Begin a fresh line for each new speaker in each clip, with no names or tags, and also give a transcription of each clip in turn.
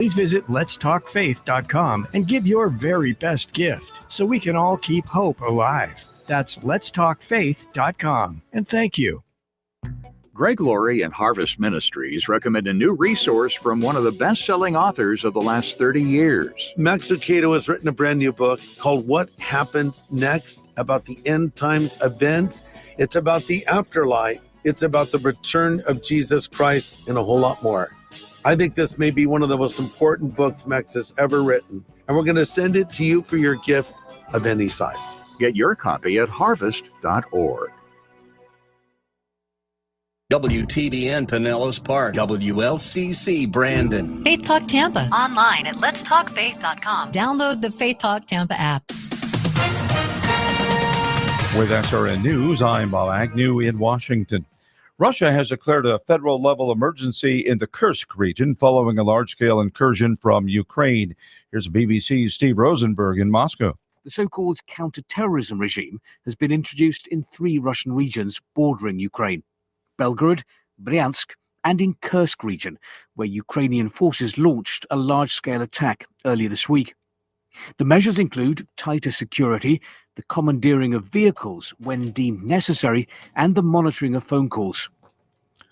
Please visit letstalkfaith.com and give your very best gift so we can all keep hope alive. That's letstalkfaith.com. And thank you.
Greg Laurie and Harvest Ministries recommend a new resource from one of the best-selling authors of the last 30 years.
Max Lucado has written a brand new book called What Happens Next, about the end times events. It's about the afterlife. It's about the return of Jesus Christ and a whole lot more. I think this may be one of the most important books Max has ever written, and we're going to send it to you for your gift of any size.
Get your copy at harvest.org.
WTBN Pinellas Park, WLCC Brandon.
Faith Talk Tampa. Online at letstalkfaith.com. Download the Faith Talk Tampa app.
With SRN News, I'm Bob Agnew in Washington. Russia has declared a federal-level emergency in the Kursk region following a large-scale incursion from Ukraine. Here's BBC's Steve Rosenberg in Moscow.
The so-called counter-terrorism regime has been introduced in 3 Russian regions bordering Ukraine: Belgorod, Bryansk, and in Kursk region, where Ukrainian forces launched a large-scale attack earlier this week. The measures include tighter security, the commandeering of vehicles when deemed necessary, and the monitoring of phone calls.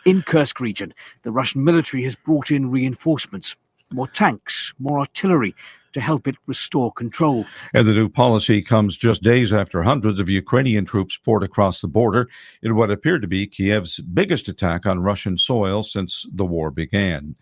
In Kursk region, the Russian military has brought in reinforcements, more tanks, more artillery, to help it restore control.
And the new policy comes just days after hundreds of Ukrainian troops poured across the border in what appeared to be Kiev's biggest attack on Russian soil since the war began.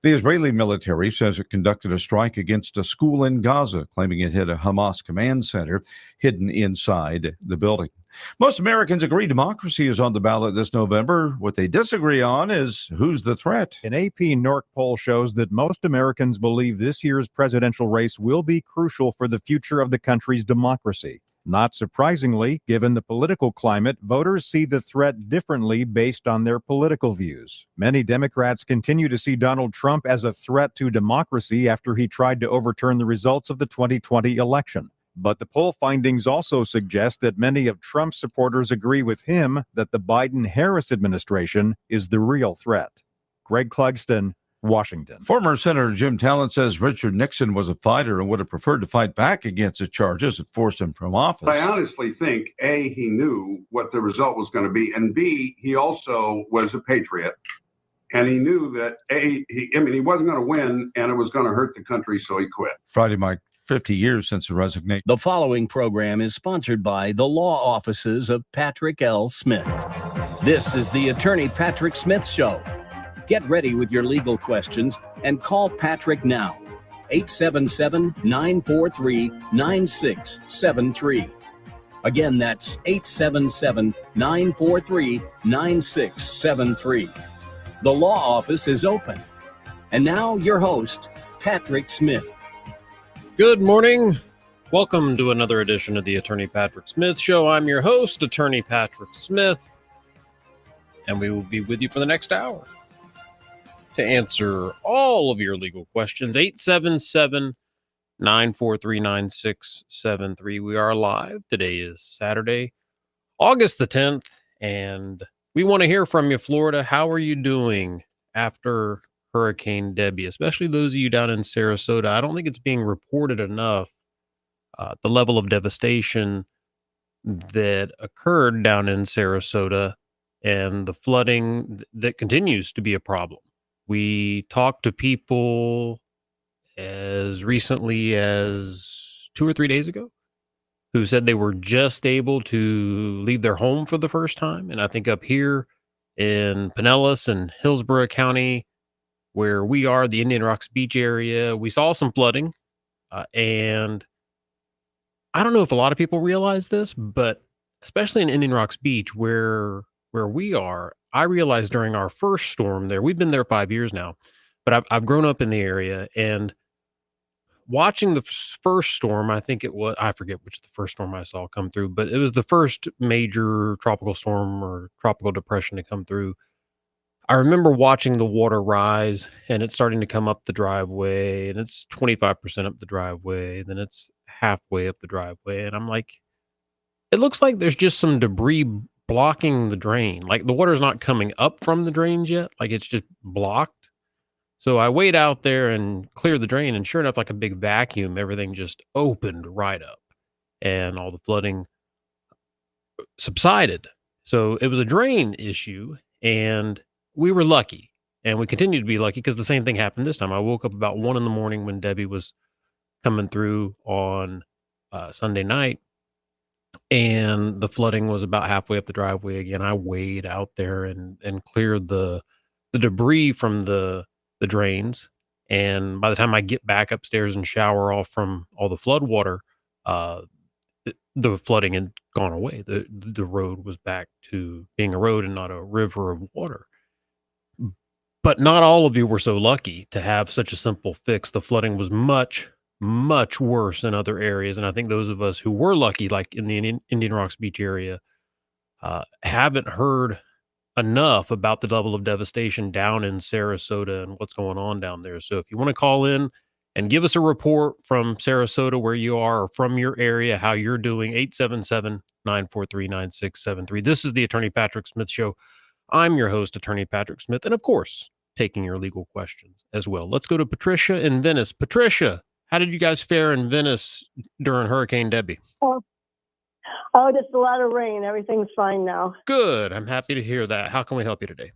The Israeli military says it conducted a strike against a school in Gaza, claiming it hit a Hamas command center hidden inside the building. Most Americans agree democracy is on the ballot this November. What they disagree on is who's the threat.
An AP NORC poll shows that most Americans believe this year's presidential race will be crucial for the future of the country's democracy. Not surprisingly, given the political climate, voters see the threat differently based on their political views. Many Democrats continue to see Donald Trump as a threat to democracy after he tried to overturn the results of the 2020 election. But the poll findings also suggest that many of Trump's supporters agree with him that the Biden-Harris administration is the real threat. Greg Clugston, Washington.
Former Senator Jim Talent says Richard Nixon was a fighter and would have preferred to fight back against the charges that forced him from office.
I honestly think, A, he knew what the result was going to be, and B, he also was a patriot. And he knew that, he wasn't going to win, and it was going to hurt the country, so he quit.
Friday marked 50 years since the resignation.
The following program is sponsored by the law offices of Patrick L. Smith. This is the Attorney Patrick Smith Show. Get ready with your legal questions and call Patrick now. 877-943-9673. Again, that's 877-943-9673. The law office is open. And now your host, Patrick Smith.
Good morning. Welcome to another edition of the Attorney Patrick Smith Show. I'm your host, Attorney Patrick Smith, and we will be with you for the next hour to answer all of your legal questions. 877-943-9673. We are live. Today is Saturday, August the 10th, and we want to hear from you, Florida. How are you doing after Hurricane Debbie, especially those of you down in Sarasota? I don't think it's being reported enough, the level of devastation that occurred down in Sarasota and the flooding that continues to be a problem. We talked to people as recently as 2 or 3 days ago who said they were just able to leave their home for the first time. And I think up here in Pinellas and Hillsborough County, where we are, the Indian Rocks Beach area, we saw some flooding. And I don't know if a lot of people realize this, but especially in Indian Rocks Beach, where we are, I realized during our first storm there, we've been there 5 years now, but I've grown up in the area, and watching the first storm, I forget which the first storm I saw come through, but it was the first major tropical storm or tropical depression to come through. I remember watching the water rise and it's starting to come up the driveway, and it's 25% up the driveway, then it's halfway up the driveway. And I'm like, it looks like there's just some debris blocking the drain. Like the water's not coming up from the drains yet. Like it's just blocked. So I wait out there and clear the drain, and sure enough, like a big vacuum, everything just opened right up and all the flooding subsided. So it was a drain issue, and we were lucky. And we continued to be lucky because the same thing happened this time. I woke up about 1 a.m. when Debbie was coming through on Sunday night, and the flooding was about halfway up the driveway again. I wade out there and cleared the debris from the drains. And by the time I get back upstairs and shower off from all the flood water, the flooding had gone away. The road was back to being a road and not a river of water. But not all of you were so lucky to have such a simple fix. The flooding was much, much worse in other areas. And I think those of us who were lucky, like in the Indian Rocks Beach area, haven't heard enough about the level of devastation down in Sarasota and what's going on down there. So if you want to call in and give us a report from Sarasota where you are or from your area, how you're doing, 877-943-9673. This is the Attorney Patrick Smith Show. I'm your host, Attorney Patrick Smith, and of course, taking your legal questions as well. Let's go to Patricia in Venice. Patricia, how did you guys fare in Venice during Hurricane Debbie?
Oh, just a lot of rain. Everything's fine now.
Good. I'm happy to hear that. How can we help you today?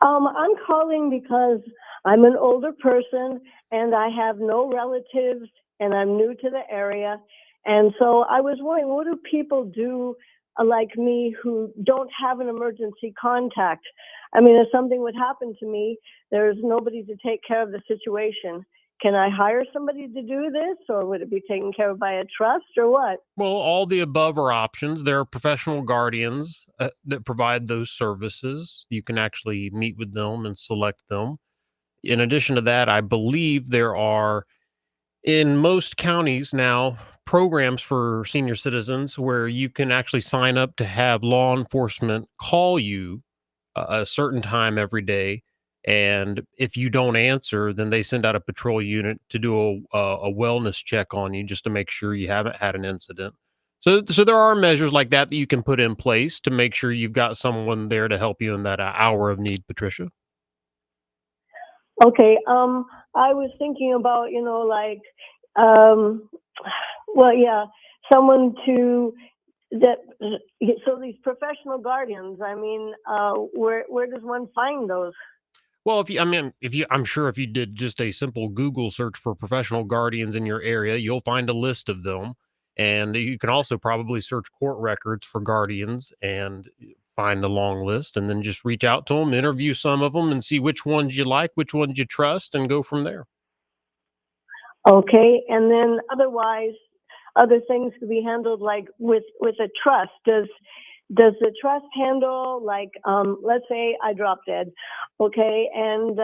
I'm calling because I'm an older person and I have no relatives and I'm new to the area. And so I was wondering, what do people do like me who don't have an emergency contact? I mean, if something would happen to me, there's nobody to take care of the situation. Can I hire somebody to do this, or would it be taken care of by a trust, or what?
Well, all the above are options. There are professional guardians that provide those services. You can actually meet with them and select them. In addition to that, I believe there are, in most counties now, programs for senior citizens where you can actually sign up to have law enforcement call you a certain time every day. And if you don't answer, then they send out a patrol unit to do a wellness check on you just to make sure you haven't had an incident. So there are measures like that you can put in place to make sure you've got someone there to help you in that hour of need, Patricia.
Okay. I was thinking about, someone to that. So these professional guardians, I mean, where does one find those?
Well, I'm sure if you did just a simple Google search for professional guardians in your area, you'll find a list of them. And you can also probably search court records for guardians and find a long list, and then just reach out to them, interview some of them, and see which ones you like, which ones you trust, and go from there.
Okay. And then otherwise, other things could be handled like with a trust. Does the trust handle, like, let's say I drop dead, okay, and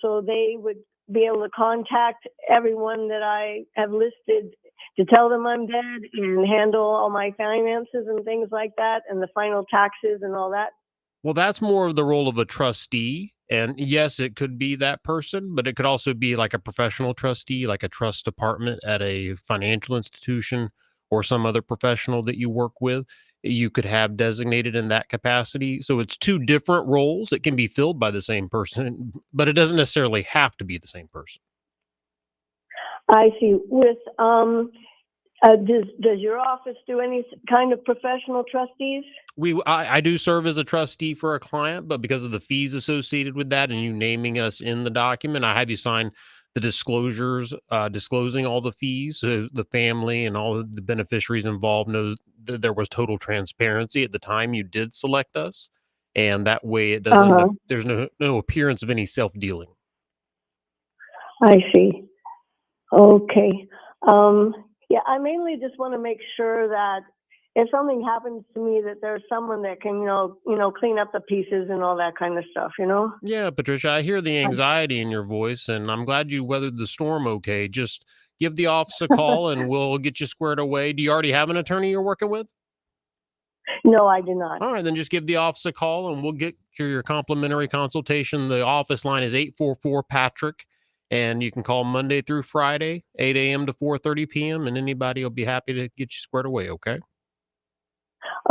so they would be able to contact everyone that I have listed to tell them I'm dead and handle all my finances and things like that, and the final taxes and all that?
Well, that's more of the role of a trustee. And yes, it could be that person, but it could also be like a professional trustee, like a trust department at a financial institution or some other professional that you work with. You could have designated in that capacity. So it's two different roles. It can be filled by the same person, but it doesn't necessarily have to be the same person.
I see. With does your office do any kind of professional trustees?
I do serve as a trustee for a client, but because of the fees associated with that and you naming us in the document, I have you sign the disclosures, disclosing all the fees, so the family and all of the beneficiaries involved knows that there was total transparency at the time you did select us, and that way it doesn't. There's no appearance of any self-dealing.
I see. Okay. Yeah, I mainly just want to make sure that if something happens to me, that there's someone that can, clean up the pieces and all that kind of stuff,
Yeah, Patricia, I hear the anxiety in your voice, and I'm glad you weathered the storm okay. Just give the office a call and we'll get you squared away. Do you already have an attorney you're working with?
No, I do not.
All right, then just give the office a call and we'll get your complimentary consultation. The office line is 844-PATRICK, and you can call Monday through Friday, 8 a.m. to 4:30 p.m., and anybody will be happy to get you squared away, okay?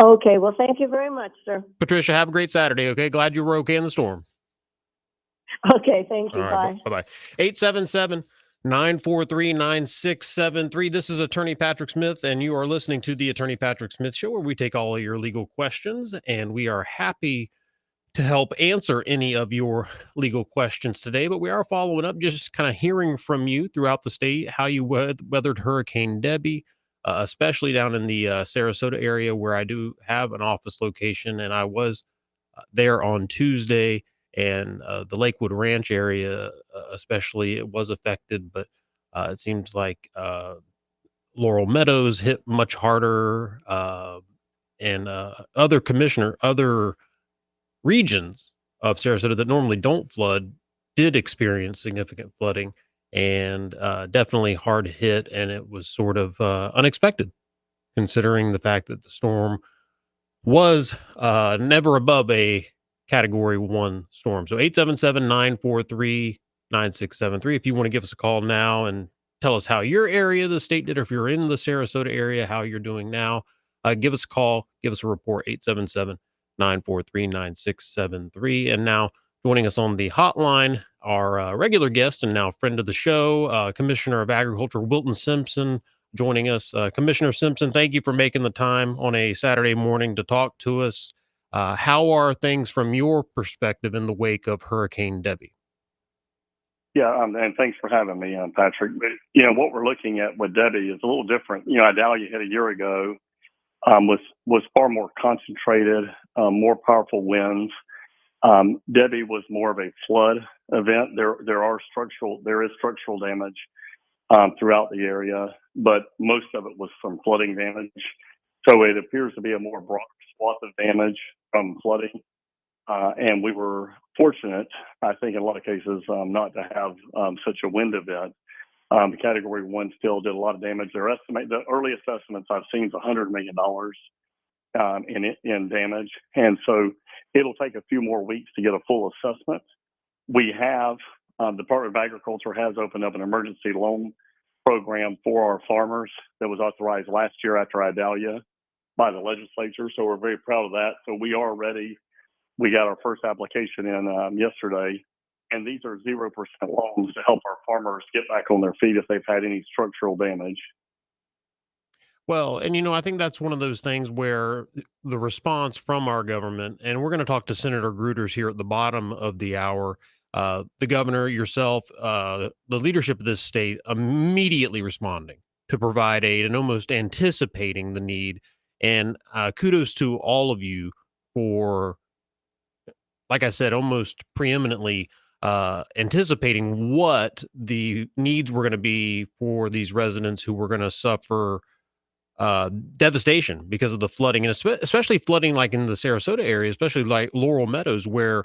Okay, well, thank you very much, sir.
Patricia, have a great Saturday, okay? Glad you were okay in the storm.
Okay, thank
All
you.
right.
Bye.
Bye-bye. 877-943-9673. This is Attorney Patrick Smith, and you are listening to the Attorney Patrick Smith Show, where we take all of your legal questions, and we are happy to help answer any of your legal questions today. But we are following up, just kind of hearing from you throughout the state, how you weathered Hurricane Debbie, especially down in the Sarasota area, where I do have an office location, and I was there on Tuesday, and the Lakewood Ranch area, especially, it was affected, but it seems like Laurel Meadows hit much harder, and other regions of Sarasota that normally don't flood did experience significant flooding, and definitely hard hit, and it was sort of unexpected, considering the fact that the storm was never above a Category 1 storm. So 877-943-9673. If you want to give us a call now and tell us how your area of the state did, or if you're in the Sarasota area, how you're doing now, give us a call, give us a report, 877-943-9673. And now joining us on the hotline, our regular guest and now friend of the show, Commissioner of Agriculture, Wilton Simpson, joining us. Commissioner Simpson, thank you for making the time on a Saturday morning to talk to us. How are things from your perspective in the wake of Hurricane Debbie?
Yeah, and thanks for having me, Patrick. But, what we're looking at with Debbie is a little different. Idalia hit a year ago, was far more concentrated, more powerful winds. Debbie was more of a flood event. There is structural damage throughout the area, but most of it was from flooding damage. So it appears to be a more broad swath of damage from flooding. And we were fortunate, I think, in a lot of cases, not to have such a wind event. The Category 1 still did a lot of damage. The earliest estimates I've seen is $100 million in damage. And so it'll take a few more weeks to get a full assessment. We have, the Department of Agriculture has opened up an emergency loan program for our farmers that was authorized last year after Idalia by the legislature. So we're very proud of that. So we are ready. We got our first application in yesterday, and these are 0% loans to help our farmers get back on their feet if they've had any structural damage.
Well, and I think that's one of those things where the response from our government, and we're going to talk to Senator Gruters here at the bottom of the hour, the governor, yourself, the leadership of this state immediately responding to provide aid and almost anticipating the need. And kudos to all of you for, like I said, almost preeminently anticipating what the needs were going to be for these residents who were going to suffer devastation because of the flooding, and especially flooding like in the Sarasota area, especially like Laurel Meadows, where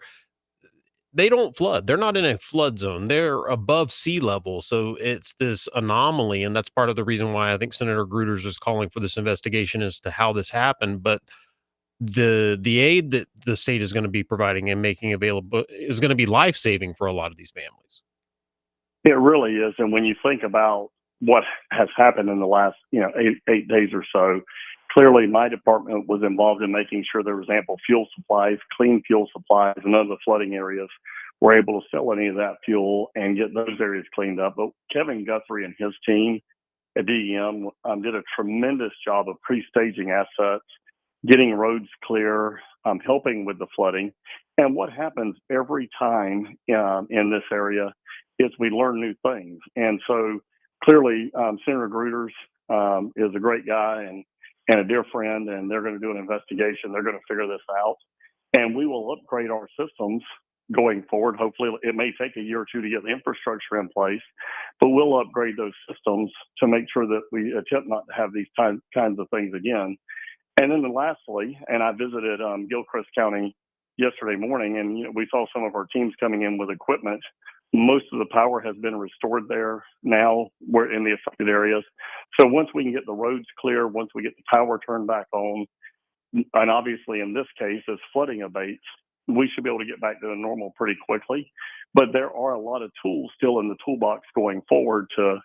they don't flood. They're not in a flood zone. They're above sea level. So it's this anomaly. And that's part of the reason why I think Senator Gruters is calling for this investigation as to how this happened. But the aid that the state is going to be providing and making available is going to be life-saving for a lot of these families.
It really is. And when you think about what has happened in the last, 8 days or so, clearly my department was involved in making sure there was ample fuel supplies, clean fuel supplies, and none of the flooding areas were able to sell any of that fuel and get those areas cleaned up. But Kevin Guthrie and his team at DEM did a tremendous job of pre-staging assets, getting roads clear, helping with the flooding. And what happens every time in this area is we learn new things. And so clearly, Senator Gruters is a great guy and a dear friend, and they're going to do an investigation. They're going to figure this out. And we will upgrade our systems going forward. Hopefully, it may take a year or two to get the infrastructure in place, but we'll upgrade those systems to make sure that we attempt not to have these kinds of things again. And then lastly, and I visited Gilchrist County yesterday morning, and we saw some of our teams coming in with equipment. Most of the power has been restored there now. We're in the affected areas. So once we can get the roads clear, once we get the power turned back on, and obviously in this case, as flooding abates, we should be able to get back to normal pretty quickly. But there are a lot of tools still in the toolbox going forward to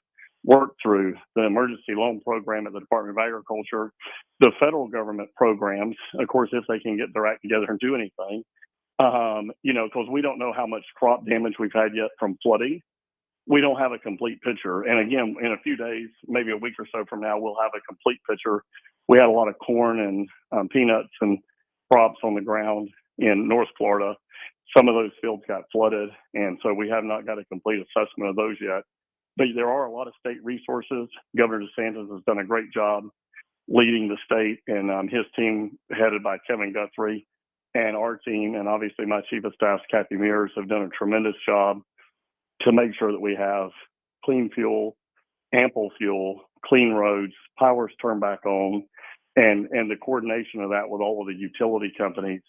work through the emergency loan program at the Department of Agriculture, the federal government programs, of course, if they can get their act together and do anything, Because we don't know how much crop damage we've had yet from flooding. We don't have a complete picture. And again, in a few days, maybe a week or so from now, we'll have a complete picture. We had a lot of corn and peanuts and crops on the ground in North Florida. Some of those fields got flooded, and so we have not got a complete assessment of those yet. But there are a lot of state resources. Governor DeSantis has done a great job leading the state, and his team, headed by Kevin Guthrie, and our team, and obviously my chief of staff, Kathy Mears, have done a tremendous job to make sure that we have clean fuel, ample fuel, clean roads, power's turned back on, and the coordination of that with all of the utility companies.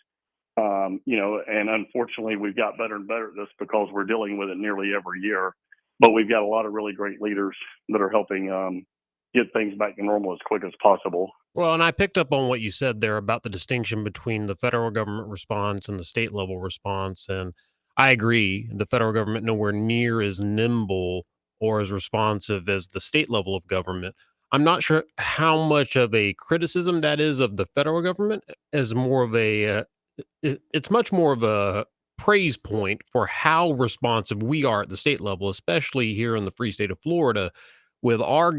And unfortunately, we've got better and better at this because we're dealing with it nearly every year. But we've got a lot of really great leaders that are helping get things back to normal as quick as possible.
Well, and I picked up on what you said there about the distinction between the federal government response and the state level response. And I agree, the federal government nowhere near as nimble or as responsive as the state level of government. I'm not sure how much of a criticism that is of the federal government, as more of it's much more of a praise point for how responsive we are at the state level, especially here in the free state of Florida, with our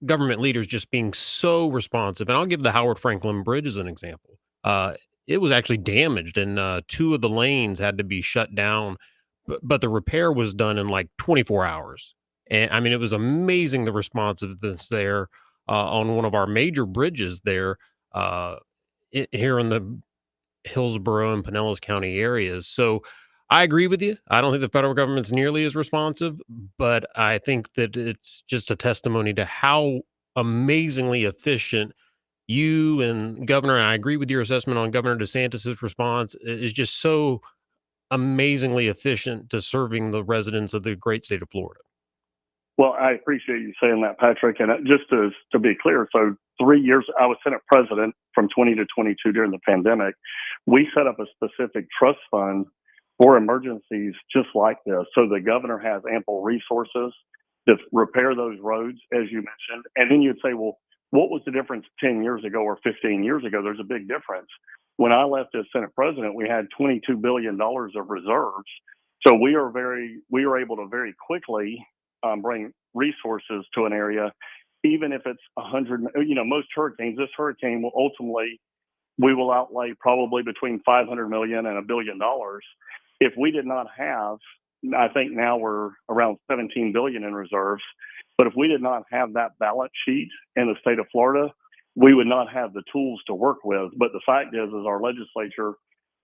government leaders just being so responsive. And I'll give the Howard Franklin Bridge as an example. It was actually damaged, and 2 of the lanes had to be shut down, but the repair was done in like 24 hours. And I mean, it was amazing, the responsiveness there on one of our major bridges there here in the Hillsborough and Pinellas County areas. So I agree with you. I don't think the federal government's nearly as responsive, but I think that it's just a testimony to how amazingly efficient you and Governor, and I agree with your assessment on Governor DeSantis's response, is just so amazingly efficient to serving the residents of the great state of Florida.
Well, I appreciate you saying that, Patrick. And just to be clear, so 3 years, I was Senate president from 20 to 22 during the pandemic. We set up a specific trust fund for emergencies just like this. So the governor has ample resources to repair those roads, as you mentioned. And then you'd say, well, what was the difference 10 years ago or 15 years ago? There's a big difference. When I left as Senate president, we had $22 billion of reserves. So we were able to very quickly bring resources to an area, even if it's 100, most hurricanes, this hurricane will ultimately, we will outlay probably between $500 million and $1 billion. If we did not have, I think now we're around 17 billion in reserves, but if we did not have that balance sheet in the state of Florida, we would not have the tools to work with. But the fact is our legislature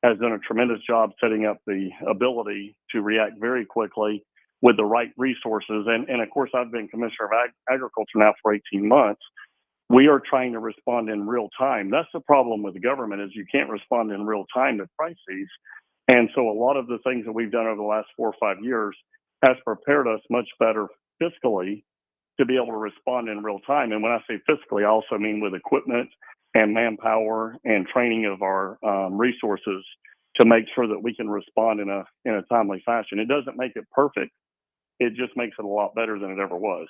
has done a tremendous job setting up the ability to react very quickly with the right resources. And of course, I've been Commissioner of Agriculture now for 18 months. We are trying to respond in real time. That's the problem with the government, is you can't respond in real time to crises. And so a lot of the things that we've done over the last 4 or 5 years has prepared us much better fiscally to be able to respond in real time. And when I say fiscally, I also mean with equipment and manpower and training of our resources to make sure that we can respond in a timely fashion. It doesn't make it perfect. It just makes it a lot better than it ever was.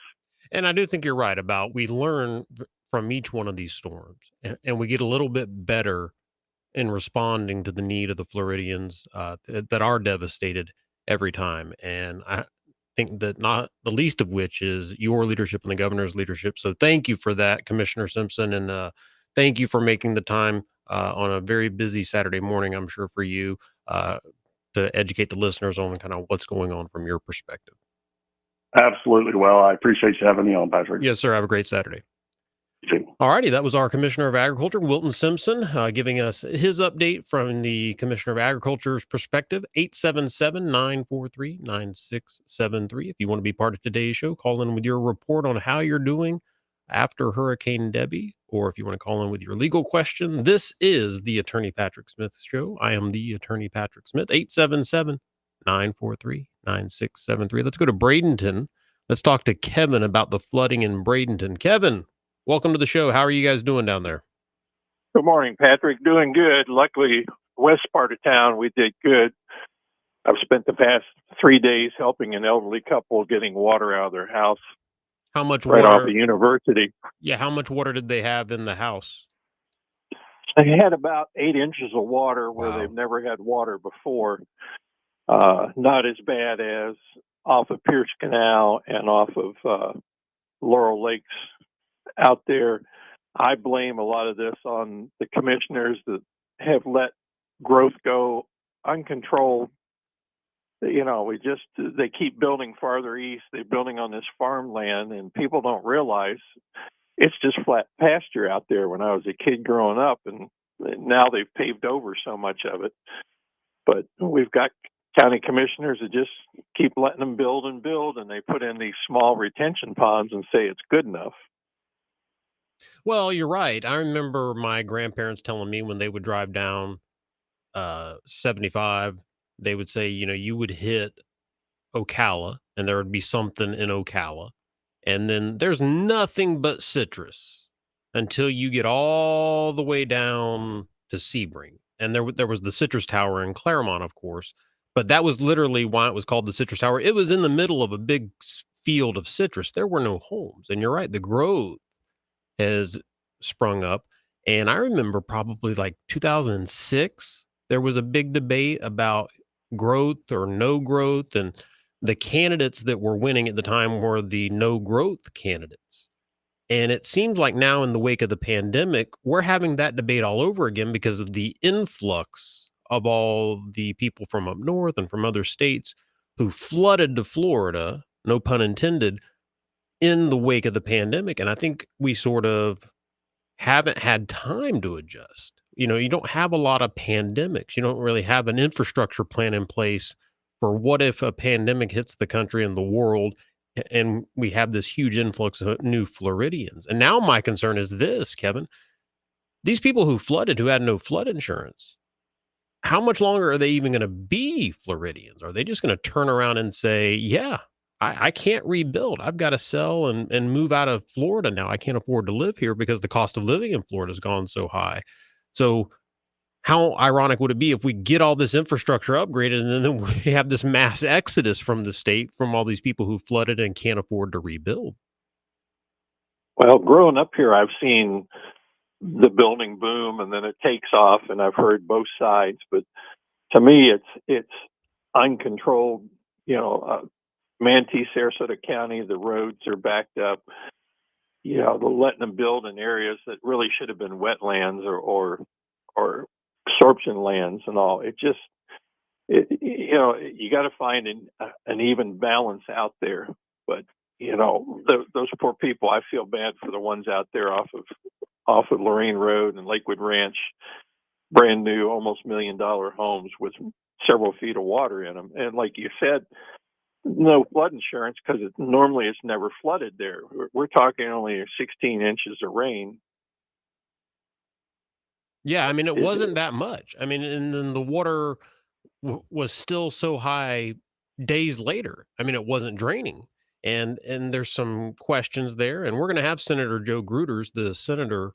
And I do think you're right about we learn from each one of these storms, and we get a little bit better in responding to the need of the Floridians that are devastated every time. And I think that not the least of which is your leadership and the governor's leadership. So thank you for that, Commissioner Simpson. And thank you for making the time on a very busy Saturday morning, I'm sure, for you to educate the listeners on kind of what's going on from your perspective.
Absolutely. Well, I appreciate you having me on, Patrick.
Yes, sir. Have a great Saturday. All righty. That was our Commissioner of Agriculture, Wilton Simpson, giving us his update from the Commissioner of Agriculture's perspective. 877-943-9673. If you want to be part of today's show, call in with your report on how you're doing after Hurricane Debbie, or if you want to call in with your legal question. This is the Attorney Patrick Smith Show. I am the Attorney Patrick Smith. 877-943-9673. Let's go to Bradenton. Let's talk to Kevin about the flooding in Bradenton. Kevin, welcome to the show. How are you guys doing down there?
Good morning, Patrick. Doing good. Luckily, west part of town, we did good. I've spent the past 3 days helping an elderly couple getting water out of their house.
How much
right
water?
Off the university.
Yeah, how much water did they have in the house?
They had about 8 inches of water where
Wow.
they've never had water before. Not as bad as off of Pierce Canal and off of Laurel Lakes out there. I blame a lot of this on the commissioners that have let growth go uncontrolled. You know, they keep building farther east. They're building on this farmland, and people don't realize it's just flat pasture out there when I was a kid growing up, and now they've paved over so much of it. But we've got county commissioners that just keep letting them build and build, and they put in these small retention ponds and say it's good enough.
Well, you're right. I remember my grandparents telling me when they would drive down 75, they would say, you would hit Ocala and there would be something in Ocala. And then there's nothing but citrus until you get all the way down to Sebring. And there was the Citrus Tower in Claremont, of course, but that was literally why it was called the Citrus Tower. It was in the middle of a big field of citrus. There were no homes. And you're right, the growth has sprung up. And I remember probably like 2006, there was a big debate about growth or no growth. And the candidates that were winning at the time were the no growth candidates. And it seems like now in the wake of the pandemic, we're having that debate all over again because of the influx of all the people from up north and from other states who flooded to Florida, no pun intended, in the wake of the pandemic. And I think we sort of haven't had time to adjust. You don't have a lot of pandemics. You don't really have an infrastructure plan in place for what if a pandemic hits the country and the world and we have this huge influx of new Floridians. And now my concern is this, Kevin. These people who flooded, who had no flood insurance, how much longer are they even going to be Floridians? Are they just going to turn around and say, yeah, I can't rebuild. I've got to sell and move out of Florida now. I can't afford to live here because the cost of living in Florida has gone so high. So how ironic would it be if we get all this infrastructure upgraded and then we have this mass exodus from the state from all these people who flooded and can't afford to rebuild?
Well, growing up here, I've seen the building boom and then it takes off, and I've heard both sides. But to me, it's uncontrolled. Manatee, Sarasota County, the roads are backed up. They're letting them build in areas that really should have been wetlands or absorption lands and all. You got to find an even balance out there. But those poor people, I feel bad for the ones out there off of Lorraine Road and Lakewood Ranch, brand new, almost $1 million homes with several feet of water in them. And like you said, no flood insurance because normally it's never flooded there. We're talking only 16 inches of rain.
Yeah, I mean, it wasn't that much. I mean, and then the water was still so high days later. I mean, it wasn't draining. And there's some questions there. And we're going to have Senator Joe Gruters, the senator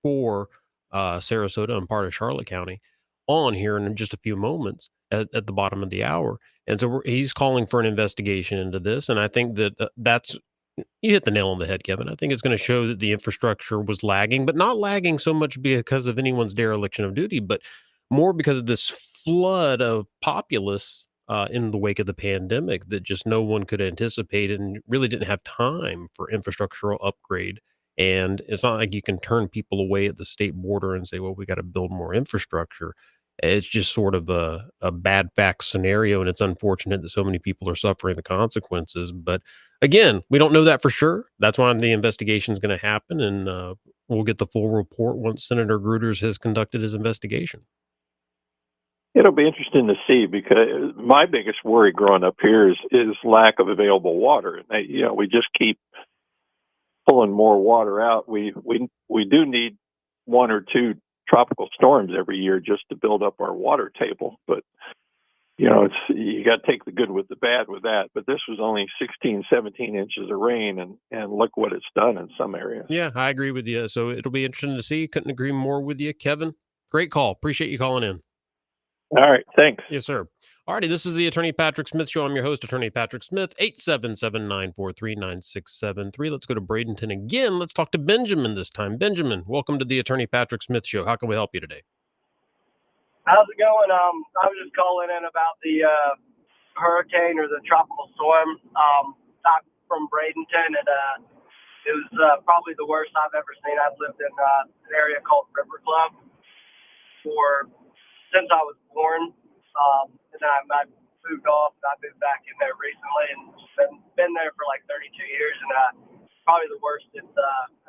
for Sarasota and part of Charlotte County, on here in just a few moments at the bottom of the hour. And so he's calling for an investigation into this. And I think that that's, you hit the nail on the head, Kevin. I think it's going to show that the infrastructure was lagging, but not lagging so much because of anyone's dereliction of duty, but more because of this flood of populace in the wake of the pandemic that just no one could anticipate and really didn't have time for infrastructural upgrade. And it's not like you can turn people away at the state border and say, well, we got to build more infrastructure. It's just sort of a bad fact scenario. And it's unfortunate that so many people are suffering the consequences. But again, we don't know that for sure. That's why the investigation is going to happen. And we'll get the full report once Senator Gruters has conducted his investigation.
It'll be interesting to see because my biggest worry growing up here is lack of available water. We just keep pulling more water out. We do need 1 or 2 tropical storms every year just to build up our water table. But, you got to take the good with the bad with that. But this was only 16, 17 inches of rain, and look what it's done in some areas.
Yeah, I agree with you. So it'll be interesting to see. Couldn't agree more with you, Kevin. Great call. Appreciate you calling in.
All right. Thanks.
Yes, sir. Alrighty, this is the Attorney Patrick Smith Show. I'm your host, Attorney Patrick Smith, 877-943-9673. Let's go to Bradenton again. Let's talk to Benjamin this time. Benjamin, welcome to the Attorney Patrick Smith Show. How can we help you today?
How's it going? I was just calling in about the hurricane or the tropical storm. I'm from Bradenton, and it was probably the worst I've ever seen. I've lived in an area called River Club since I was born. And then I moved off, and I moved back in there recently, and been there for like 32 years, and probably the worst it's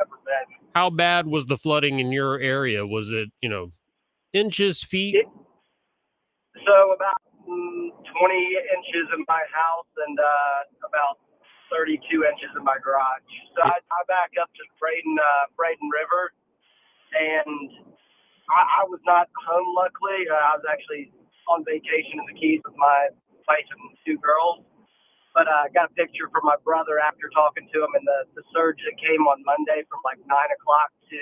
ever been.
How bad was the flooding in your area? Was it, inches, feet?
So about 20 inches in my house and about 32 inches in my garage. So I back up to Braden River, and I was not home, luckily. I was actually on vacation in the Keys with my wife and 2 girls. But I got a picture from my brother after talking to him, and the surge that came on Monday from like 9 o'clock to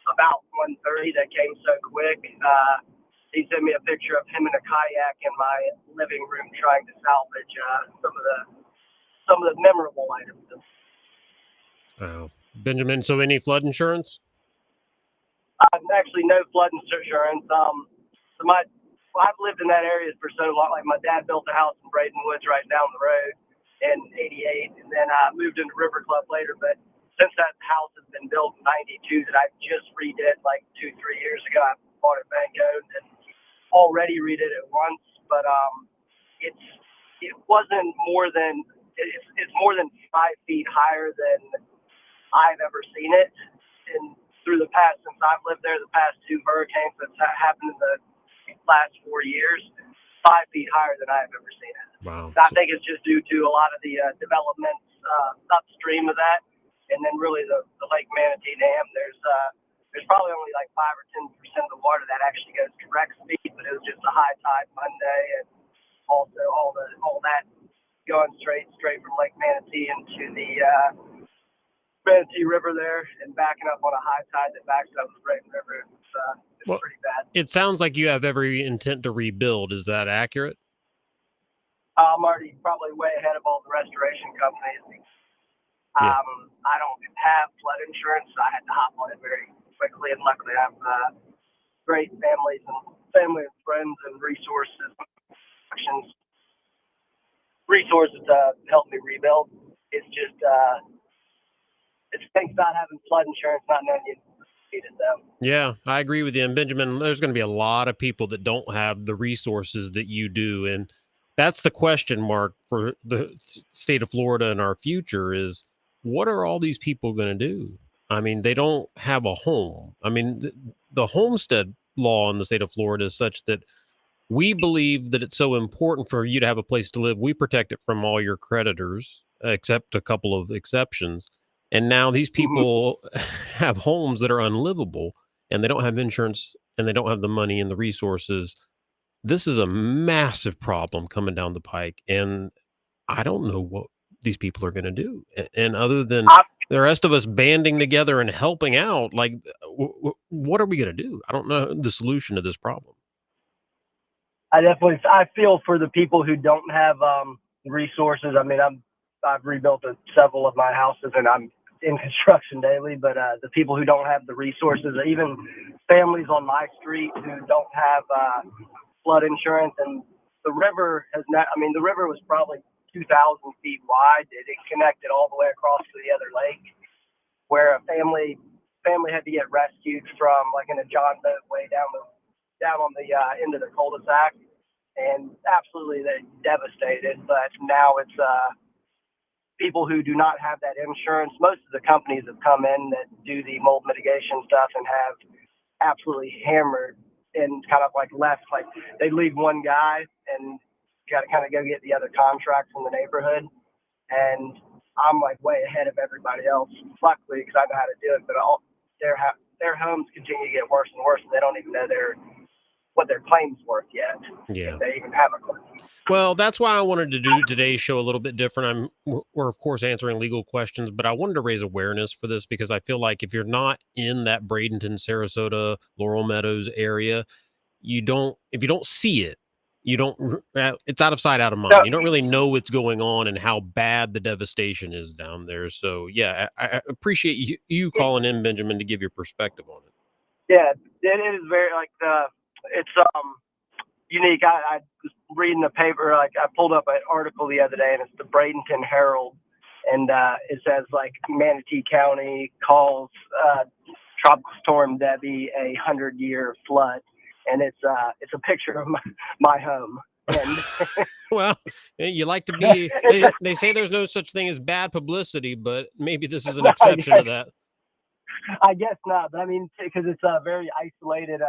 about 1:30 that came so quick. He sent me a picture of him in a kayak in my living room trying to salvage some of the memorable items.
Oh, Benjamin, so any flood insurance?
Actually, no flood insurance. I've lived in that area for so long. Like, my dad built a house in Braden Woods right down the road in '88, and then I moved into River Club later. But since that house has been built in '92, that I just redid like 2-3 years ago, I bought it bank owned and already redid it once. But it wasn't more than it's more than 5 feet higher than I've ever seen it. And through the past, since I've lived there, the past 2 hurricanes that's happened in the last 4 years, 5 feet higher than I've ever seen it.
Wow.
So I think it's just due to a lot of the developments upstream of that, and then really the Lake Manatee Dam. There's probably only like 5 or 10% of the water that actually goes direct speed, but it was just a high tide Monday, and also all that going straight from Lake Manatee into the Manatee River there, and backing up on a high tide that backs up the Braden River. It's pretty bad.
It sounds like you have every intent to rebuild. Is that accurate?
I'm already probably way ahead of all the restoration companies.
Yeah.
I don't have flood insurance, so I had to hop on it very quickly, and luckily I have great family and friends and resources to help me rebuild. It's just it's things about having flood insurance, not knowing you needed them.
Yeah, I agree with you. And Benjamin, there's going to be a lot of people that don't have the resources that you do. And that's the question mark for the state of Florida and our future is, what are all these people going to do? I mean, they don't have a home. I mean, the homestead law in the state of Florida is such that we believe that it's so important for you to have a place to live. We protect it from all your creditors, except a couple of exceptions. And now these people have homes that are unlivable, and they don't have insurance, and they don't have the money and the resources. This is a massive problem coming down the pike, and I don't know what these people are going to do. And other than the rest of us banding together and helping out, like, what are we going to do? I don't know the solution to this problem.
I feel for the people who don't have resources. I mean, I've rebuilt several of my houses, and I'm in construction daily, but the people who don't have the resources, even families on my street who don't have flood insurance, and the river the river was probably 2,000 feet wide. It connected all the way across to the other lake, where a family had to get rescued from, like, in a John boat way down on the end of the cul-de-sac, and absolutely they devastated. But now it's people who do not have that insurance. Most of the companies have come in that do the mold mitigation stuff and have absolutely hammered and kind of like left, like they leave one guy and got to kind of go get the other contracts in the neighborhood. And I'm like way ahead of everybody else, luckily, because I know how to do it. But their homes continue to get worse and worse, and they don't even know what their claim's worth yet.
Yeah.
If they even have a claim.
Well, that's why I wanted to do today's show a little bit different. We're of course answering legal questions, but I wanted to raise awareness for this because I feel like if you're not in that Bradenton, Sarasota, Laurel Meadows area, if you don't see it, you don't, it's out of sight, out of mind.
No.
You don't really know what's going on and how bad the devastation is down there. So yeah, I appreciate you calling in, Benjamin, to give your perspective on it.
Yeah, it is very it's unique. I was reading the paper, like I pulled up an article the other day, and it's the Bradenton Herald, and it says like Manatee County calls Tropical Storm Debbie a 100-year flood, and it's a picture of my home. And
well, you like to be. They say there's no such thing as bad publicity, but maybe this is an exception to that.
I guess not, but I mean, because it's very isolated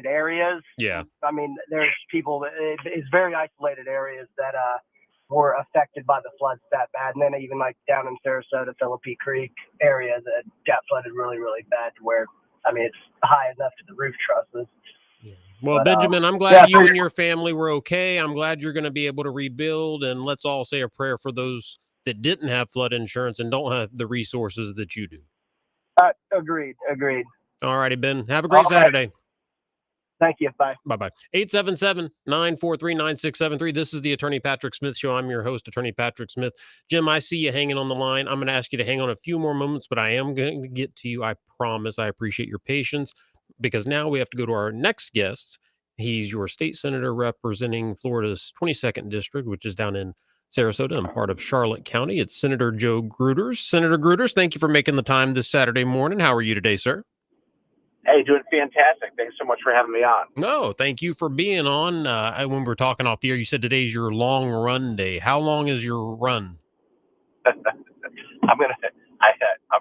areas.
Yeah.
I mean, there's people. It's very isolated areas that were affected by the floods that bad, and then even like down in Sarasota, Philippi Creek area that got flooded really, really bad. To where I mean, it's high enough to the roof trusses.
Well,
But,
Benjamin, I'm glad you and your family were okay. I'm glad you're going to be able to rebuild, and let's all say a prayer for those that didn't have flood insurance and don't have the resources that you do.
Agreed.
All righty, Ben. Have a great Saturday.
Thank you. Bye.
Bye-bye. 877-943-9673. This is the Attorney Patrick Smith Show. I'm your host, Attorney Patrick Smith. Jim, I see you hanging on the line. I'm going to ask you to hang on a few more moments, but I am going to get to you. I promise. I appreciate your patience, because now we have to go to our next guest. He's your state senator representing Florida's 22nd district, which is down in Sarasota and part of Charlotte County. It's Senator Joe Gruters. Senator Gruters, thank you for making the time this Saturday morning. How are you today, sir?
Hey, doing fantastic. Thanks so much for having me on.
No, thank you for being on. When we were talking off the air, you said today's your long run day. How long is your run?
I'm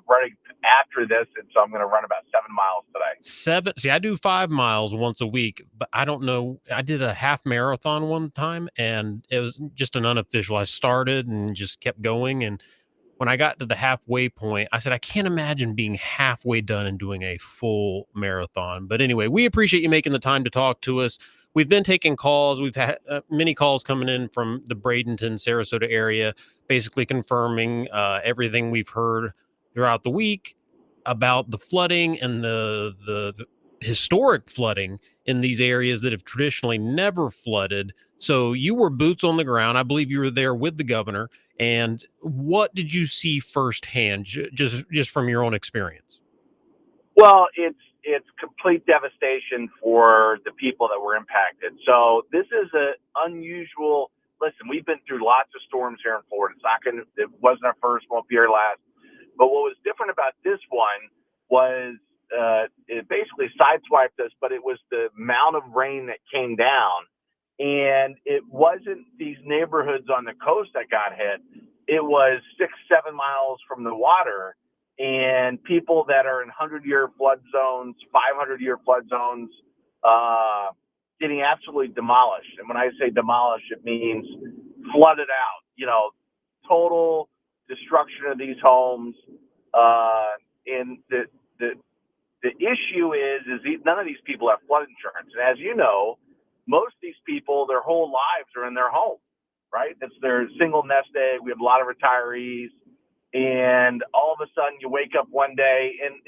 running after this, and so I'm going to run about 7 miles today.
7. See, I do 5 miles once a week, but I don't know. I did a half marathon one time, and it was just an unofficial. I started and just kept going, and when I got to the halfway point, I said, I can't imagine being halfway done and doing a full marathon. But anyway, we appreciate you making the time to talk to us. We've been taking calls. We've had many calls coming in from the Bradenton, Sarasota area, basically confirming everything we've heard throughout the week about the flooding and the historic flooding in these areas that have traditionally never flooded. So you were boots on the ground. I believe you were there with the governor. And what did you see firsthand, just from your own experience?
Well, it's complete devastation for the people that were impacted. So this is an unusual. Listen, we've been through lots of storms here in Florida. It wasn't our first, won't be our last. But what was different about this one was it basically sideswiped us, but it was the amount of rain that came down. And it wasn't these neighborhoods on the coast that got hit. It was 6-7 miles from the water, and people that are in 100-year flood zones, 500-year flood zones, getting absolutely demolished. And when I say demolished, it means flooded out, total destruction of these homes. And the issue is none of these people have flood insurance. And as you know, most of these people, their whole lives are in their home, right? It's their single nest egg. We have a lot of retirees, and all of a sudden you wake up one day, and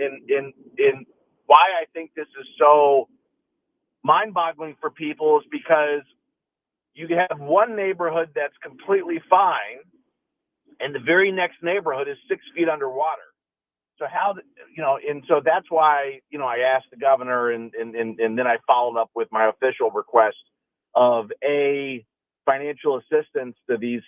why I think this is so mind-boggling for people is because you have one neighborhood that's completely fine, and the very next neighborhood is 6 feet underwater. So and so that's why, I asked the governor and then I followed up with my official request of financial assistance to these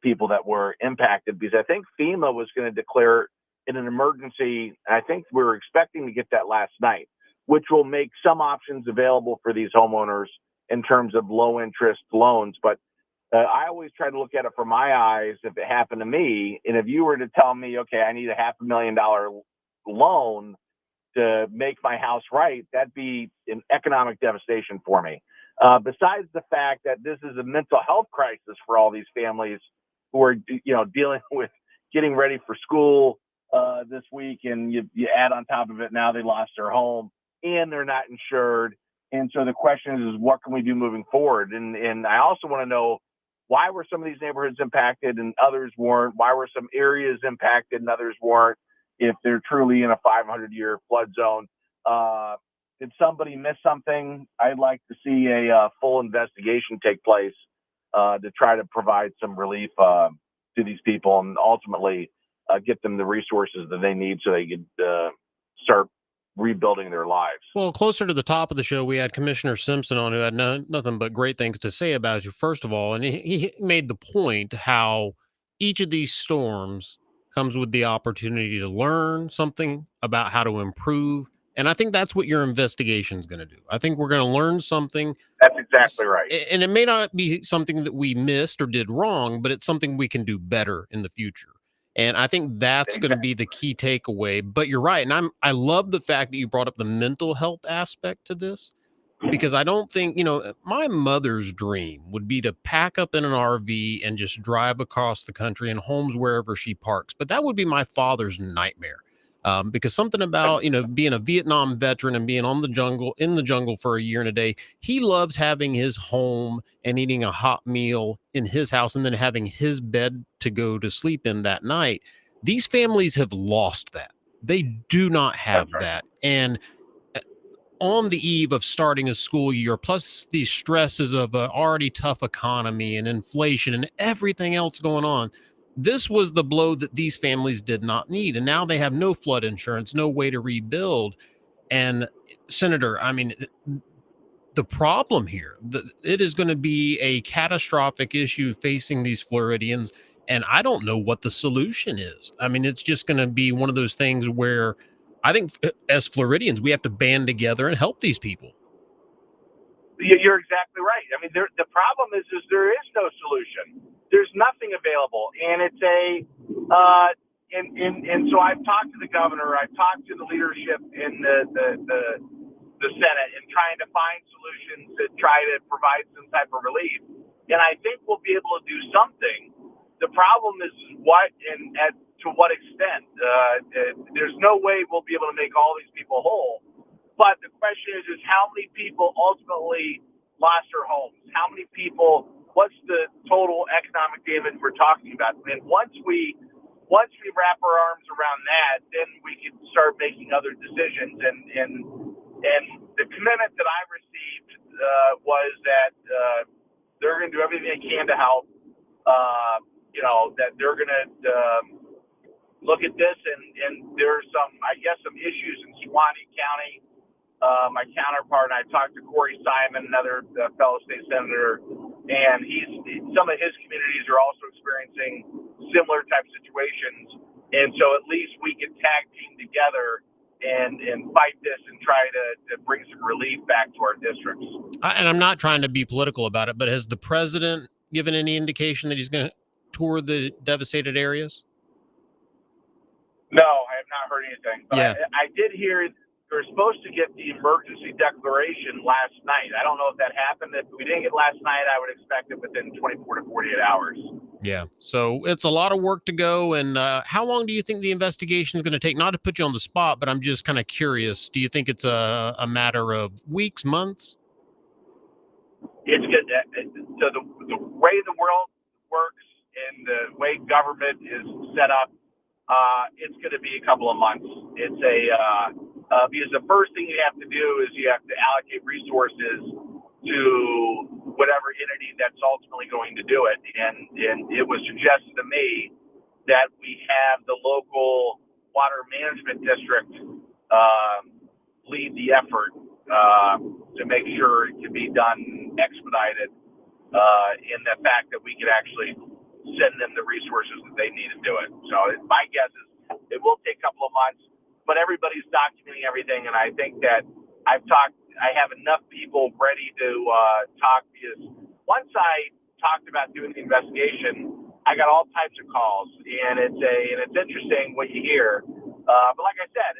people that were impacted, because I think FEMA was going to declare it an emergency. I think we were expecting to get that last night, which will make some options available for these homeowners in terms of low interest loans. But I always try to look at it from my eyes if it happened to me. And if you were to tell me, okay, I need a $500,000 loan to make my house right, that'd be an economic devastation for me. Besides the fact that this is a mental health crisis for all these families who are, dealing with getting ready for school this week, and you add on top of it, now they lost their home and they're not insured. And so the question is what can we do moving forward? And I also want to know, why were some of these neighborhoods impacted and others weren't? Why were some areas impacted and others weren't, if they're truly in a 500-year flood zone? did somebody miss something? I'd like to see a full investigation take place to try to provide some relief to these people and ultimately get them the resources that they need so they could start rebuilding their lives.
Well, closer to the top of the show, we had Commissioner Simpson on, who had nothing but great things to say about you, first of all. And he made the point how each of these storms comes with the opportunity to learn something about how to improve. And I think that's what your investigation is going to do. I think we're going to learn something.
That's exactly right.
And it may not be something that we missed or did wrong, but it's something we can do better in the future. And I think that's going to be the key takeaway. But you're right. And I love the fact that you brought up the mental health aspect to this, because I don't think, my mother's dream would be to pack up in an RV and just drive across the country and homes wherever she parks. But that would be my father's nightmare. Because something about, being a Vietnam veteran and being in the jungle for a year and a day, he loves having his home and eating a hot meal in his house and then having his bed to go to sleep in that night. These families have lost that. They do not have that. And on the eve of starting a school year, plus the stresses of an already tough economy and inflation and everything else going on, this was the blow that these families did not need. And now they have no flood insurance, no way to rebuild. And Senator, I mean, the problem here, it is going to be a catastrophic issue facing these Floridians. And I don't know what the solution is. I mean, it's just going to be one of those things where I think as Floridians, we have to band together and help these people.
You're exactly right. I mean, the problem is there is no solution. There's nothing available, and it's and so I've talked to the governor, I've talked to the leadership in the Senate, and trying to find solutions to try to provide some type of relief. And I think we'll be able to do something. The problem is what and to what extent. There's no way we'll be able to make all these people whole. But the question is how many people ultimately lost their homes? How many people? What's the total economic damage we're talking about? And once we wrap our arms around that, then we can start making other decisions. And the commitment that I received was that they're going to do everything they can to help. That they're going to look at this, and there's some issues in Suwannee County. My counterpart and I talked to Corey Simon, another fellow state senator, and some of his communities are also experiencing similar type situations. And so at least we can tag team together and fight this and try to bring some relief back to our districts.
And I'm not trying to be political about it, but has the president given any indication that he's going to tour the devastated areas?
No, I have not heard anything. But
yeah.
I did hear we were supposed to get the emergency declaration last night. I don't know if that happened. If we didn't get last night, I would expect it within 24 to 48 hours.
Yeah. So it's a lot of work to go. And how long do you think the investigation is going to take? Not to put you on the spot, but I'm just kind of curious. Do you think it's a matter of weeks, months?
It's good. So the way the world works and the way government is set up, it's going to be a couple of months. It's because the first thing you have to do is you have to allocate resources to whatever entity that's ultimately going to do it. And it was suggested to me that we have the local water management district lead the effort to make sure it can be done expedited in the fact that we could actually send them the resources that they need to do it. So my guess is it will take a couple of months, but everybody's documenting everything. And I think that I have enough people ready to talk, because once I talked about doing the investigation, I got all types of calls, and it's interesting what you hear. But like I said,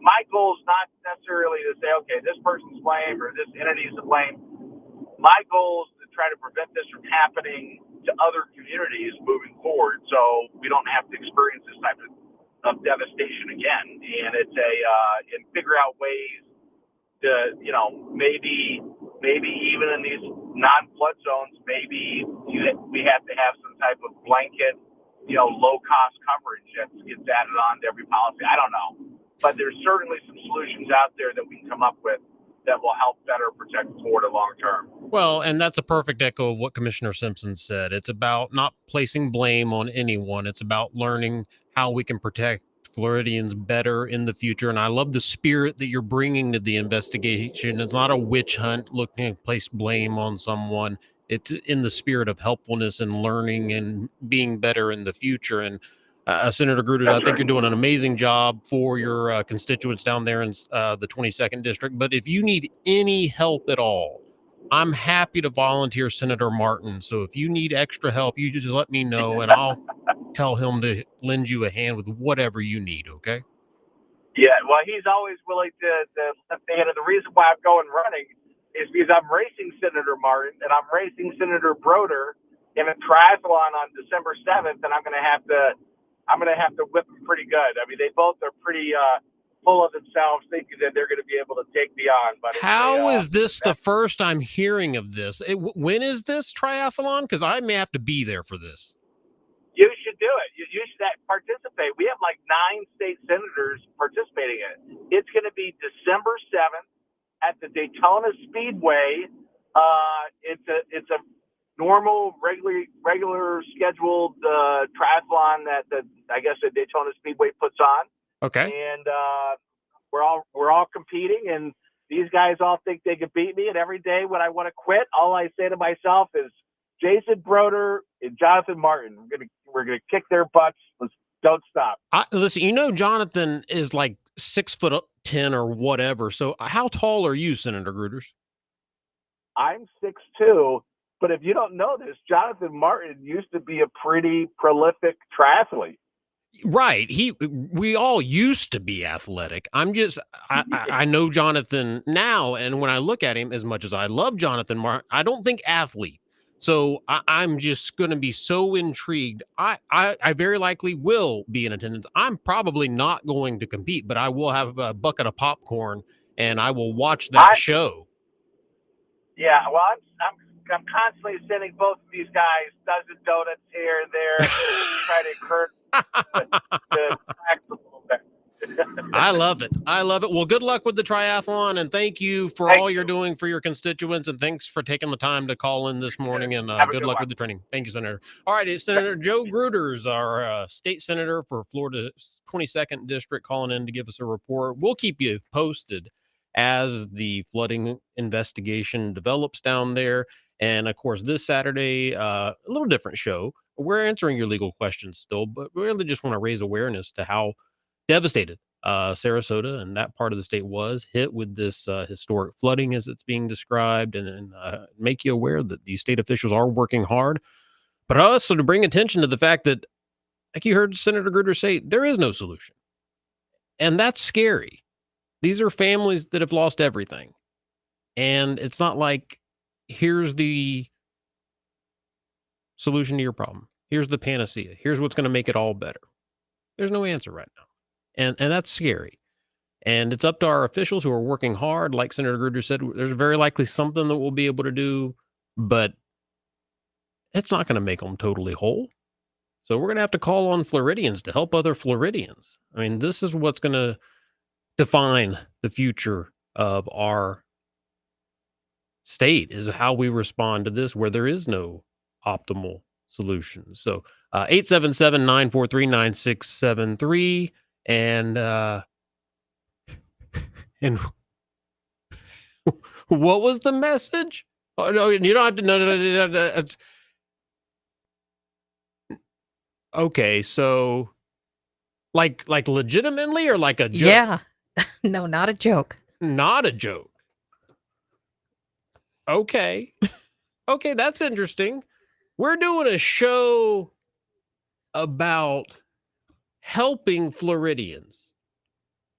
my goal is not necessarily to say, okay, this person's blamed or this entity is to blame. My goal is to try to prevent this from happening to other communities moving forward, so we don't have to experience this type of devastation again. And and figure out ways to, maybe even in these non-flood zones, maybe we have to have some type of blanket, low-cost coverage that gets added on to every policy. I don't know, but there's certainly some solutions out there that we can come up with that will help better protect Florida long term.
Well, and that's a perfect echo of what Commissioner Simpson said. It's about not placing blame on anyone. It's about learning how we can protect Floridians better in the future. And I love the spirit that you're bringing to the investigation. It's not a witch hunt looking to place blame on someone. It's in the spirit of helpfulness and learning and being better in the future. And Senator Gruters, I think you're doing an amazing job for your constituents down there in the 22nd District. But if you need any help at all, I'm happy to volunteer Senator Martin. So if you need extra help, you just let me know, and I'll tell him to lend you a hand with whatever you need, okay?
Yeah, well, he's always willing to lend a hand. And the reason why I'm going running is because I'm racing Senator Martin and I'm racing Senator Broder in a triathlon on December 7th, and I'm going to have to whip them pretty good. I mean, they both are pretty full of themselves, thinking that they're going to be able to take me on. But
how is this the first I'm hearing of this? When is this triathlon? Because I may have to be there for this.
You should do it. You should participate. We have like 9 state senators participating in it. It's going to be December 7th at the Daytona Speedway. It's a normal, regular scheduled triathlon that I guess the Daytona Speedway puts on.
Okay.
And we're all competing, and these guys all think they can beat me. And every day when I want to quit, all I say to myself is, Jason Broder and Jonathan Martin, we're gonna kick their butts. Don't stop.
Listen, Jonathan is like 6'10" or whatever. So how tall are you, Senator Gruters?
I'm 6'2", but if you don't know this, Jonathan Martin used to be a pretty prolific triathlete.
Right. We all used to be athletic. I know Jonathan now, and when I look at him, as much as I love Jonathan Martin, I don't think athlete. So I'm just going to be so intrigued. I very likely will be in attendance. I'm probably not going to compete, but I will have a bucket of popcorn and I will watch that show.
Yeah, well, I'm constantly sending both of these guys dozen donuts here and there, try to encourage to practice a little bit.
I love it. Well, good luck with the triathlon, and thank you for all you're doing for your constituents, and thanks for taking the time to call in this morning, and good luck with the training. Thank you, Senator. All right, it's Senator Joe Gruters, our state senator for Florida's 22nd District, calling in to give us a report. We'll keep you posted as the flooding investigation develops down there. And of course, this Saturday, a little different show. We're answering your legal questions still, but we really just want to raise awareness to how devastated Sarasota and that part of the state was hit with this historic flooding as it's being described, and make you aware that these state officials are working hard, but also to bring attention to the fact that, like you heard Senator Gruters say, there is no solution. And that's scary. These are families that have lost everything. And it's not like, here's the solution to your problem. Here's the panacea. Here's what's going to make it all better. There's no answer right now. And that's scary. And it's up to our officials who are working hard. Like Senator Gruters said, there's very likely something that we'll be able to do, but it's not going to make them totally whole. So we're going to have to call on Floridians to help other Floridians. I mean, this is what's going to define the future of our state, is how we respond to this, where there is no optimal solution. So 877-943-9673. And what was the message? Oh, no, you don't have to. No. Okay, so like legitimately, or like a joke?
Yeah. No, not a joke.
Not a joke. Okay. Okay, that's interesting. We're doing a show about helping Floridians,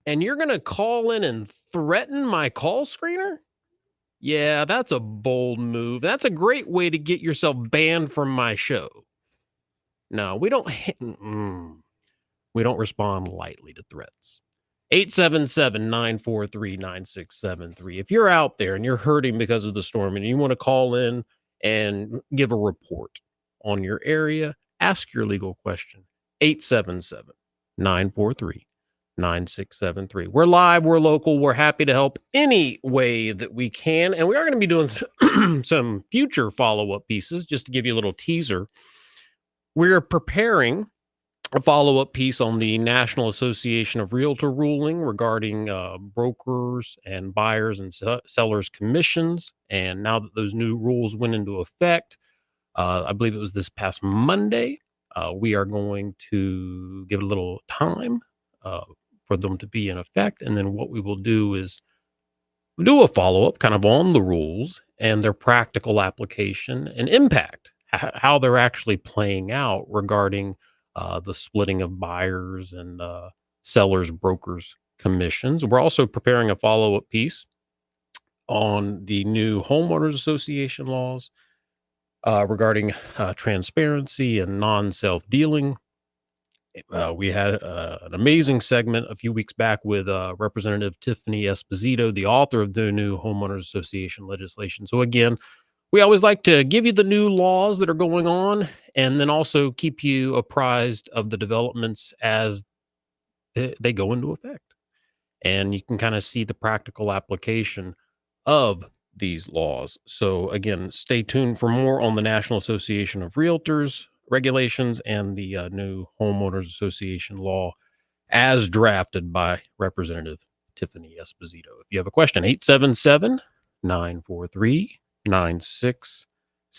and you're going to call in and threaten my call screener? Yeah, that's a bold move. That's a great way to get yourself banned from my show. No, we don't respond lightly to threats. 877-943-9673. If you're out there and you're hurting because of the storm and you want to call in and give a report on your area, ask your legal question. 877-943-9673. 9673. We're live, we're local, we're happy to help any way that we can. And we are going to be doing some future follow-up pieces. Just to give you a little teaser, we're preparing a follow-up piece on the National Association of Realtor ruling regarding brokers and buyers and sellers commissions. And now that those new rules went into effect, I believe it was this past Monday, we are going to give it a little time for them to be in effect. And then what we will do is do a follow-up kind of on the rules and their practical application and impact, how they're actually playing out regarding the splitting of buyers and sellers, brokers, commissions. We're also preparing a follow-up piece on the new homeowners association laws regarding transparency and non-self-dealing. We had an amazing segment a few weeks back with Representative Tiffany Esposito, the author of the new homeowners association legislation. So again, we always like to give you the new laws that are going on and then also keep you apprised of the developments as they go into effect. And you can kind of see the practical application of these laws. So again, stay tuned for more on the National Association of Realtors regulations and the new homeowners association law as drafted by Representative Tiffany Esposito. If you have a question, 877-943-9673,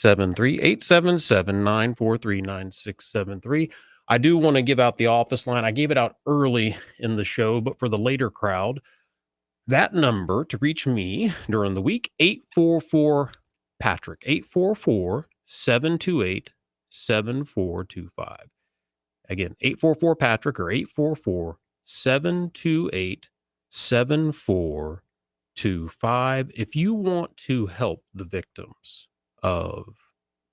877-943-9673. I do want to give out the office line. I gave it out early in the show, but for the later crowd, that number to reach me during the week, 844-PATRICK, 844-728-7425. Again, 844-PATRICK or 844-728-7425. If you want to help the victims of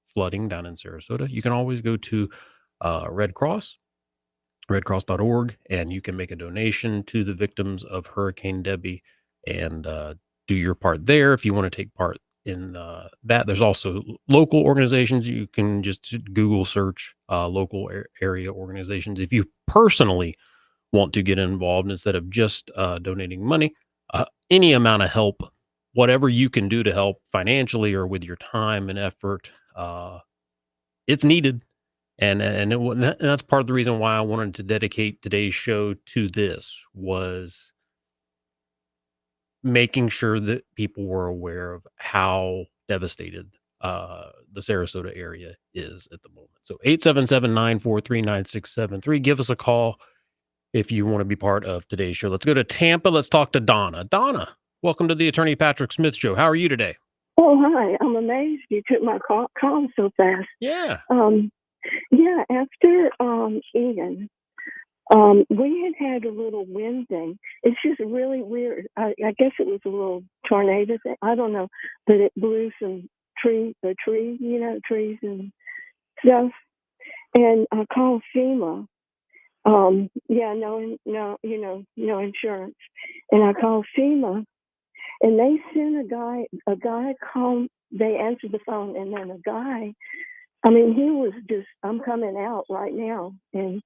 flooding down in Sarasota, you can always go to Red Cross, redcross.org, and you can make a donation to the victims of Hurricane Debbie and do your part there. If you want to take part in that, there's also local organizations. You can just Google search local area organizations. If you personally want to get involved instead of just donating money, any amount of help, whatever you can do to help financially or with your time and effort, it's needed. And that's part of the reason why I wanted to dedicate today's show to this, was making sure that people were aware of how devastated the Sarasota area is at the moment. So 877-943-9673. Give us a call if you want to be part of today's show. Let's go to Tampa. Let's talk to Donna. Donna, welcome to the Attorney Patrick Smith Show. How are you today?
Oh, hi. I'm amazed you took my call so fast.
Yeah.
Yeah, after Ian, we had a little wind thing. It's just really weird. I guess it was a little tornado thing. I don't know, but it blew some trees, trees and stuff. And I called FEMA. No insurance. And I called FEMA, and they sent a guy called. They answered the phone, and then a guy. I mean, he was just, I'm coming out right now. And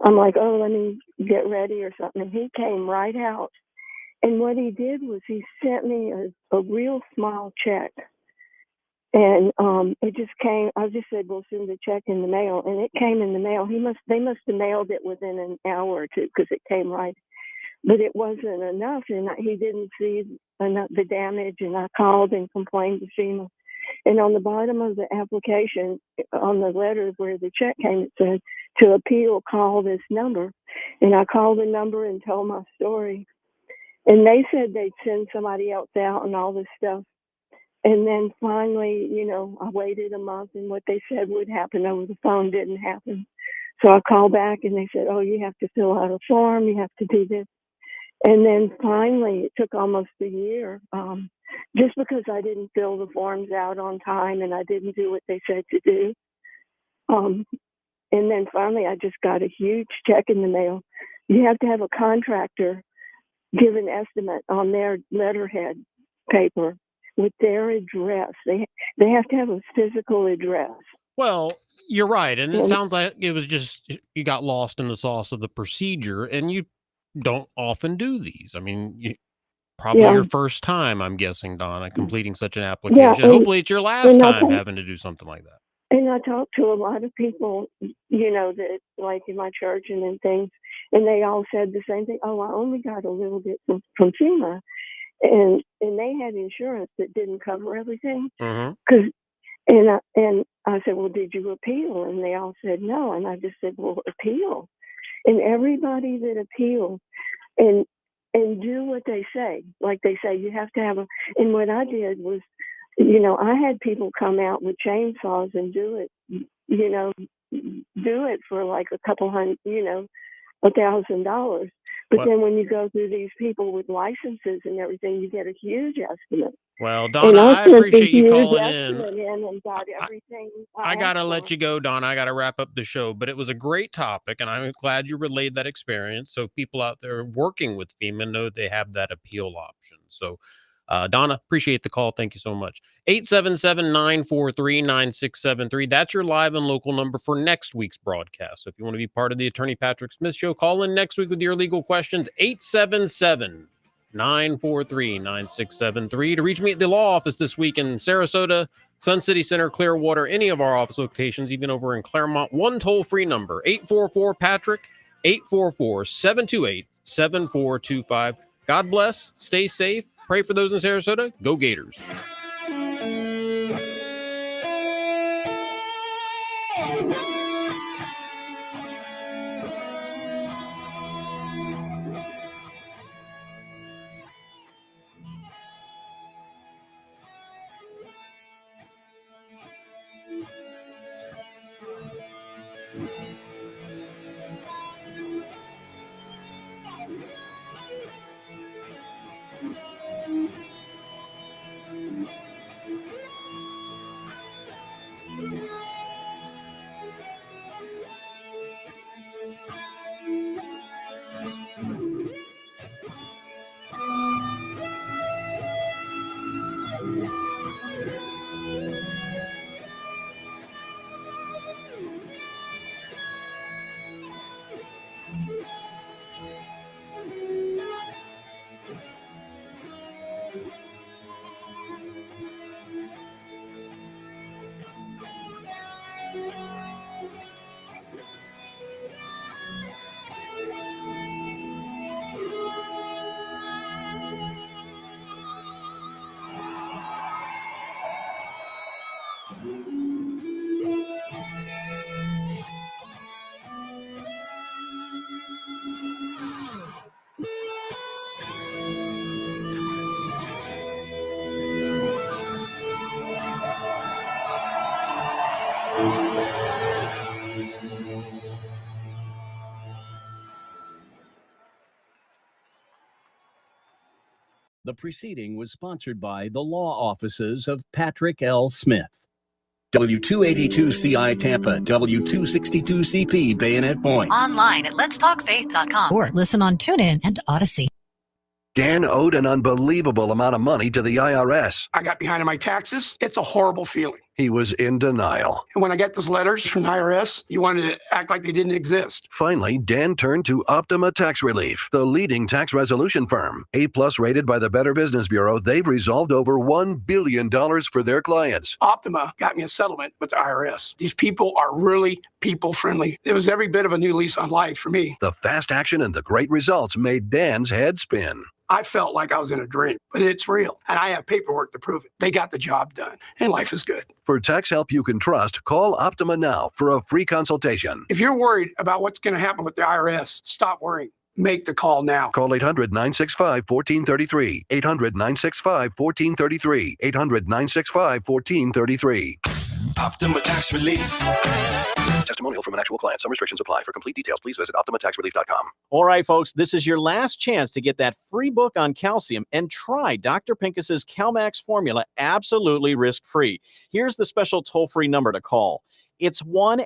I'm like, oh, let me get ready or something. And he came right out. And what he did was he sent me a real small check. And it just came, I just said, we'll send the check in the mail. And it came in the mail. They must have mailed it within an hour or two because it came right. But it wasn't enough. And he didn't see enough, the damage. And I called and complained to FEMA. And on the bottom of the application, on the letter where the check came, it said, to appeal, call this number. And I called the number and told my story. And they said they'd send somebody else out and all this stuff. And then finally, I waited a month, and what they said would happen over the phone didn't happen. So I called back, and they said, oh, you have to fill out a form. You have to do this. And then finally, it took almost a year, just because I didn't fill the forms out on time and I didn't do what they said to do. And then finally, I just got a huge check in the mail. You have to have a contractor give an estimate on their letterhead paper with their address. They have to have a physical address.
Well, you're right. And it sounds like it was just, you got lost in the sauce of the procedure, and you don't often do these. I mean, probably
Yeah.
your first time, I'm guessing, Donna, completing such an
Yeah,
application.
and,
Hopefully it's your last
and I
time
talk,
having to do something like that.
and I talk to a lot of people, that like in my church and then things, and they all said the same thing. Oh, I only got a little bit from FEMA, and they had insurance that didn't cover everything.
Mm-hmm.
And I said, well, did you appeal? And they all said no. And I just said, well, appeal. And everybody that appeals and do what they say, like they say, you have to have and what I did was, I had people come out with chainsaws and do it for like a couple hundred, $1,000. But then when you go through these people with licenses and everything, you get a huge estimate.
Well, Donna, I
sent
appreciate
the
you
huge
calling
estimate
in.
and got everything.
I got to let you go, Donna. I got to wrap up the show, but it was a great topic, and I'm glad you relayed that experience so people out there working with FEMA know they have that appeal option. So, Donna, appreciate the call. Thank you so much. 877-943-9673. That's your live and local number for next week's broadcast. So if you want to be part of the Attorney Patrick Smith Show, call in next week with your legal questions. 877-943-9673. To reach me at the law office this week in Sarasota, Sun City Center, Clearwater, any of our office locations, even over in Claremont, one toll-free number, 844-PATRICK, 844-728-7425. God bless. Stay safe. Pray for those in Sarasota. Go Gators.
The proceeding was sponsored by the law offices of Patrick L. Smith. W282CI Tampa, W262CP Bayonet Point.
Online at letstalkfaith.com or listen on TuneIn and Odyssey.
Dan owed an unbelievable amount of money to the IRS.
I got behind on my taxes. It's a horrible feeling.
He was in denial.
And when I get those letters from the IRS, you wanted to act like they didn't exist.
Finally, Dan turned to Optima Tax Relief, the leading tax resolution firm. A-plus rated by the Better Business Bureau, they've resolved over $1 billion for their clients.
Optima got me a settlement with the IRS. These people are really people-friendly. It was every bit of a new lease on life for me.
The fast action and the great results made Dan's head spin.
I felt like I was in a dream, but it's real. And I have paperwork to prove it. They got the job done, and life is good.
For tax help you can trust, call Optima now for a free consultation.
If you're worried about what's going to happen with the IRS, stop worrying. Make the call now.
Call 800-965-1433. 800-965-1433. 800-965-1433.
Optima Tax Relief.
Testimonial from an actual client. Some restrictions apply. For complete details, please visit OptimaTaxRelief.com.
All right, folks, this is your last chance to get that free book on calcium and try Dr. Pincus's CalMax formula absolutely risk-free. Here's the special toll-free number to call. It's 1